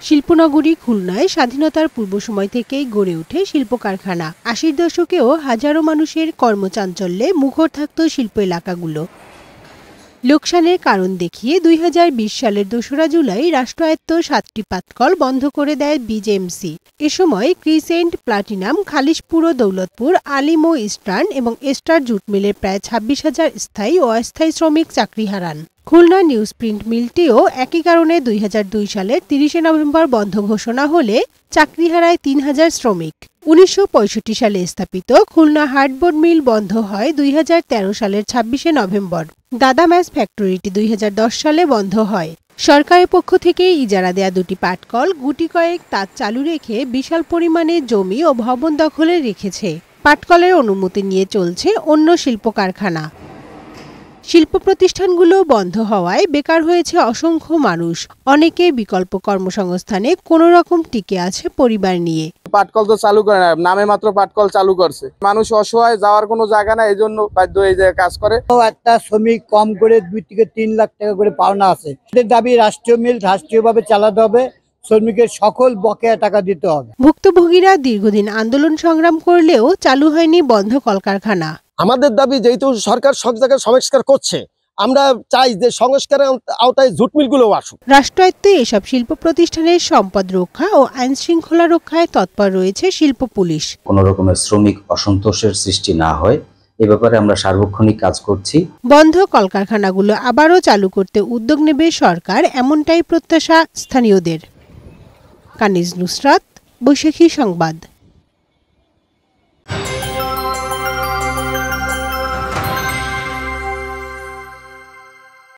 শিল্পনগরী খুলনায় স্বাধীনতার পূর্ব সময় থেকেই গড়ে ওঠে শিল্প কারখানা। ৮০-র দশকেও হাজারো মানুষের কর্মচাঞ্চল্যে মুখর থাকত শিল্প এলাকাগুলো। লোকসানের কারণ দেখিয়ে ২০২০ সালের ২রা জুলাই রাষ্ট্রায়ত্ত ৭টি পাটকল বন্ধ করে দেয় বিজেএমসি। এ সময় ক্রিসেন্ট, প্লাটিনাম, খালিশপুর ও দৌলতপুর, আলিম ও ইস্টার্ন এবং এস্টার জুট মিলের প্রায় ২৬,০০০ স্থায়ী ও অস্থায়ী শ্রমিক চাকরি হারান। খুলনা নিউজ প্রিন্ট মিলটিও একই কারণে ২০০২ সালের ৩০শে নভেম্বর বন্ধ ঘোষণা হলে চাকরি হারায় ৩,০০০ শ্রমিক। ১৯৬৫ সালে স্থাপিত খুলনা হার্ডবোর্ড মিল বন্ধ হয় ২০১৩ সালের ২৬শে নভেম্বর। দাদাম্যাস ফ্যাক্টরিটি ২০১০ সালে বন্ধ হয়। সরকারের পক্ষ থেকে ইজারা দেয়া দুটি পাটকল গুটি কয়েক তাঁত চালু রেখে বিশাল পরিমাণে জমি ও ভবন দখলে রেখেছে। পাটকলের অনুমতি নিয়ে চলছে অন্য শিল্প কারখানা। শিল্প প্রতিষ্ঠানগুলো বন্ধ হওয়ায় বেকার হয়েছে অসংখ্য মানুষ। অনেকে বিকল্প কর্মসংস্থানে কোনো রকম টিকে আছে পরিবার নিয়ে। পাটকল তো চালু করে না, নামে মাত্র পাটকল চালু করছে। মানুষ অসহায়, যাওয়ার কোনো জায়গা না, এই জন্য বাধ্য হয়ে যায় কাজ করে। একটা শ্রমিক কম করে ২ থেকে ৩ লাখ টাকা করে পাওনা আছে। এদের দাবি রাষ্ট্রীয় মিল রাষ্ট্রীয়ভাবে চালাতে হবে, শ্রমিকের সকল বকেয়া টাকা দিতে হবে। ভুক্তভোগীরা দীর্ঘদিন আন্দোলন সংগ্রাম করলেও চালু হয়নি বন্ধ কলকারখানা। আমাদের দাবি, যেহেতু সরকার সব জায়গায় সংস্কার করছে, আমরা চাই যে সংস্কারের আওতায় জুট মিলগুলো আসুক। রাষ্ট্রায়ত্ত এসব শিল্প প্রতিষ্ঠানের সম্পদ রক্ষা ও আইন শৃঙ্খলা রক্ষায় তৎপর রয়েছে শিল্প পুলিশ। কোনো রকমের শ্রমিক অসন্তোষের সৃষ্টি না হয় এ ব্যাপারে আমরা সার্বক্ষণিক কাজ করছি। বন্ধ কলকারখানাগুলো আবারও চালু করতে উদ্যোগ নেবে সরকার, এমনটাই প্রত্যাশা স্থানীয়দের। কানিজ নুসরাত, বৈশাখী সংবাদ।